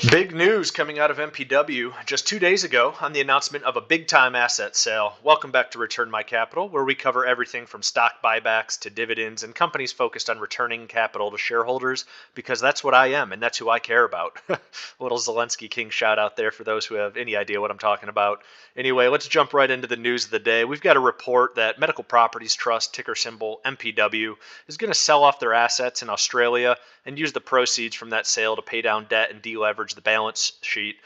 Big news coming out of MPW just 2 days ago on the announcement of a big time asset sale. Welcome back to Return My Capital, where we cover everything from stock buybacks to dividends and companies focused on returning capital to shareholders, because that's what I am and that's who I care about. A little Zelensky King shout out there for those who have any idea what I'm talking about. Anyway, let's jump right into the news of the day. We've got a report that Medical Properties Trust, ticker symbol MPW, is going to sell off their assets in Australia and use the proceeds from that sale to pay down debt and deleverage the balance sheet.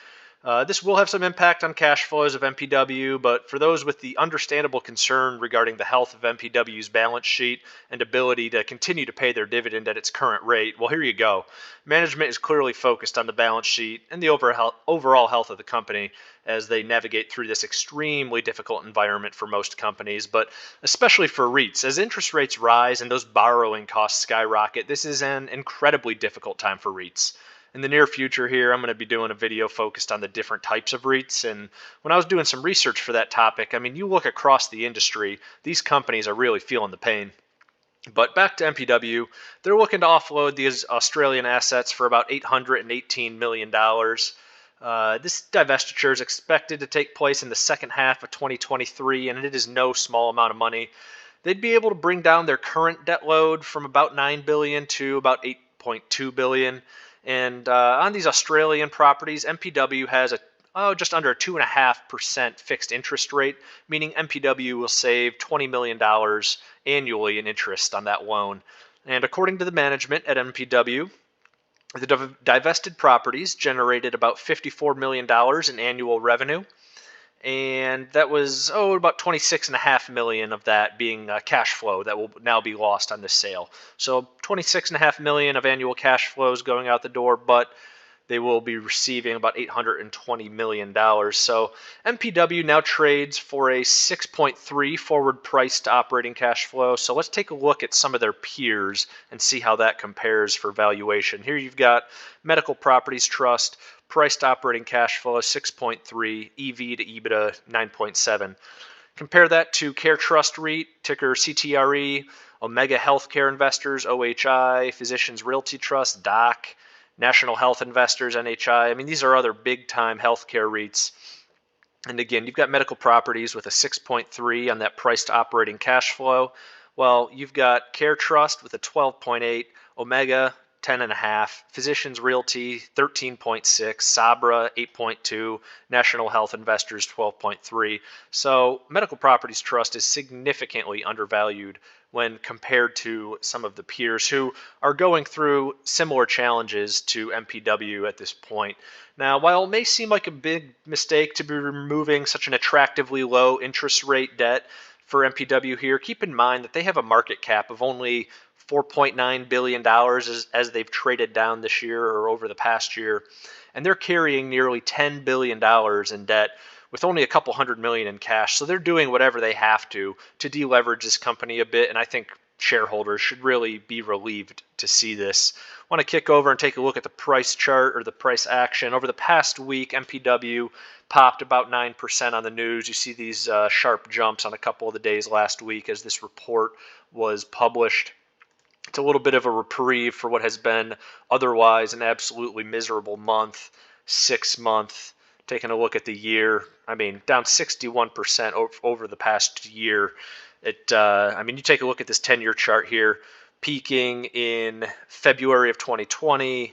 This will have some impact on cash flows of MPW, but for those with the understandable concern regarding the health of MPW's balance sheet and ability to continue to pay their dividend at its current rate, well, here you go. Management is clearly focused on the balance sheet and the overall health of the company as they navigate through this extremely difficult environment for most companies, but especially for REITs. As interest rates rise and those borrowing costs skyrocket, this is an incredibly difficult time for REITs. In the near future here, I'm going to be doing a video focused on the different types of REITs. And when I was doing some research for that topic, I mean, you look across the industry, these companies are really feeling the pain. But back to MPW, they're looking to offload these Australian assets for about $818 million. This divestiture is expected to take place in the second half of 2023, and it is no small amount of money. They'd be able to bring down their current debt load from about $9 billion to about $8.2 billion. And on these Australian properties, MPW has just under a 2.5% fixed interest rate, meaning MPW will save $20 million annually in interest on that loan. And according to the management at MPW, the divested properties generated about $54 million in annual revenue, and that was about $26.5 million of that being cash flow that will now be lost on this sale. So $26.5 million of annual cash flows going out the door, but they will be receiving about $820 million. So MPW now trades for a 6.3 forward price to operating cash flow. So let's take a look at some of their peers and see how that compares for valuation. Here you've got Medical Properties Trust, price to operating cash flow 6.3, EV to EBITDA 9.7. Compare that to Care Trust REIT, ticker CTRE, Omega Healthcare Investors, OHI, Physicians Realty Trust, DOC, National Health Investors, NHI. I mean, these are other big-time healthcare REITs. And again, you've got Medical Properties with a 6.3 on that price to operating cash flow. Well, you've got Care Trust with a 12.8, Omega 10.5, Physicians Realty 13.6, Sabra 8.2, National Health Investors 12.3. So Medical Properties Trust is significantly undervalued when compared to some of the peers who are going through similar challenges to MPW at this point. Now, while it may seem like a big mistake to be removing such an attractively low interest rate debt for MPW here, keep in mind that they have a market cap of only $4.9 billion as they've traded down this year or over the past year. And they're carrying nearly $10 billion in debt with only a couple $100 million in cash. So they're doing whatever they have to deleverage this company a bit. And I think shareholders should really be relieved to see this. I want to kick over and take a look at the price chart or the price action. Over the past week, MPW popped about 9% on the news. You see these sharp jumps on a couple of the days last week as this report was published. It's a little bit of a reprieve for what has been otherwise an absolutely miserable month, 6 month. Taking a look at the year, I mean, down 61% over the past year. You take a look at this 10-year chart here, peaking in February of 2020,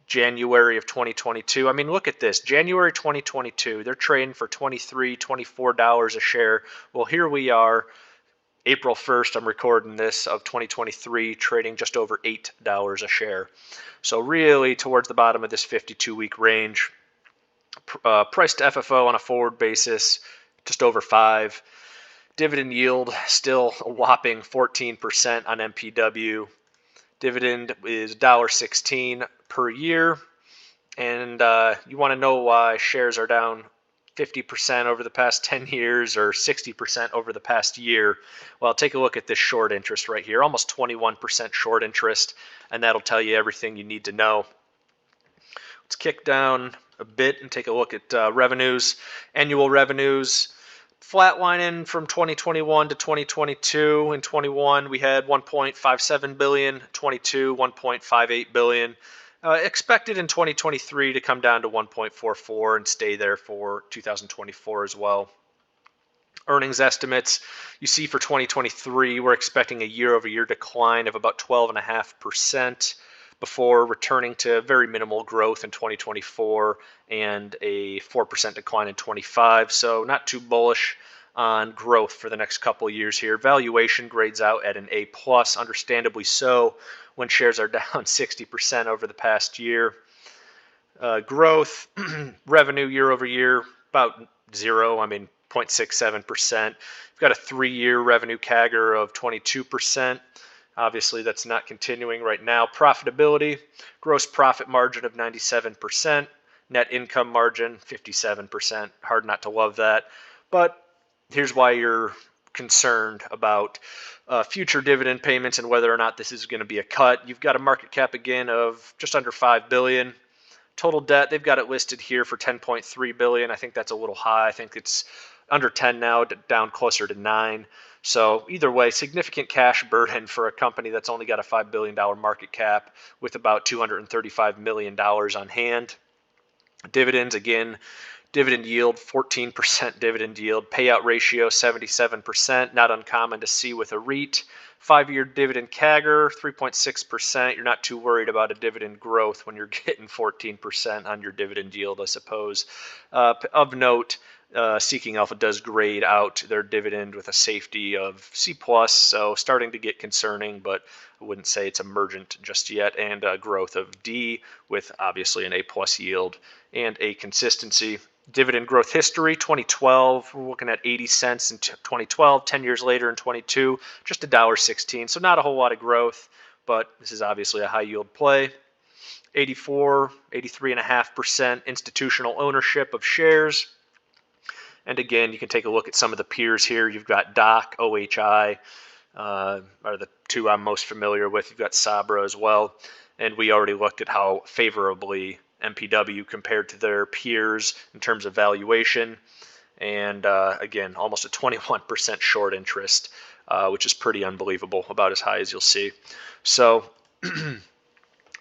January of 2022. I mean, look at this. January 2022, they're trading for $23, $24 a share. Well, here we are, April 1st, I'm recording this, of 2023, trading just over $8 a share. So really towards the bottom of this 52-week range. Price to FFO on a forward basis, just over 5. Dividend yield still a whopping 14% on MPW. Dividend is $1.16 per year. And you want to know why shares are down 50% over the past 10 years or 60% over the past year. Well, take a look at this short interest right here, almost 21% short interest, and that'll tell you everything you need to know. Let's kick down a bit and take a look at revenues. Annual revenues flatlining from 2021 to 2022. In 21, we had $1.57 billion, 22, $1.58 billion. Expected in 2023 to come down to 1.44 and stay there for 2024 as well. Earnings estimates you see for 2023, we're expecting a year-over-year decline of about 12.5% before returning to very minimal growth in 2024 and a 4% decline in 25. So not too bullish on growth for the next couple of years here. Valuation grades out at an A+, understandably so, when shares are down 60% over the past year. Growth, revenue year over year, about zero. 0.67%. You've got a 3-year revenue CAGR of 22%. Obviously, that's not continuing right now. Profitability, gross profit margin of 97%, net income margin 57%. Hard not to love that. But here's why you're concerned about future dividend payments and whether or not this is going to be a cut. You've got a market cap again of just under $5 billion. Total debt, they've got it listed here for $10.3 billion. I think that's a little high. I think it's under 10 now, down closer to 9. So either way, significant cash burden for a company that's only got a $5 billion market cap with about $235 million on hand. Dividends, again, dividend yield, 14% dividend yield. Payout ratio, 77%. Not uncommon to see with a REIT. 5-year dividend CAGR, 3.6%. You're not too worried about a dividend growth when you're getting 14% on your dividend yield, I suppose. Of note, Seeking Alpha does grade out their dividend with a safety of C+, so starting to get concerning, but I wouldn't say it's emergent just yet, and growth of D with obviously an A+ yield and a consistency. Dividend growth history, 2012, we're looking at 80 cents in 2012, 10 years later in 22, just $1.16, so not a whole lot of growth, but this is obviously a high yield play. 83.5% institutional ownership of shares. And again, you can take a look at some of the peers here. You've got DOC, OHI, are the two I'm most familiar with. You've got Sabra as well. And we already looked at how favorably MPW compared to their peers in terms of valuation. And again, almost a 21% short interest, which is pretty unbelievable, about as high as you'll see. So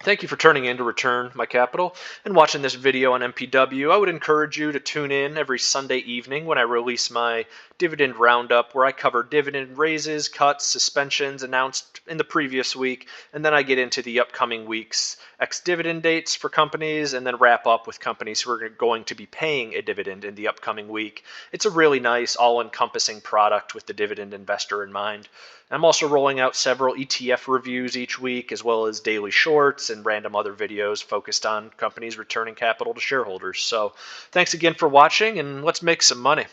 thank you for turning in to Return My Capital and watching this video on MPW. I would encourage you to tune in every Sunday evening when I release my dividend roundup, where I cover dividend raises, cuts, suspensions announced in the previous week, and then I get into the upcoming week's ex-dividend dates for companies, and then wrap up with companies who are going to be paying a dividend in the upcoming week. It's a really nice, all-encompassing product with the dividend investor in mind. I'm also rolling out several ETF reviews each week, as well as daily shorts and random other videos focused on companies returning capital to shareholders. So thanks again for watching, and let's make some money.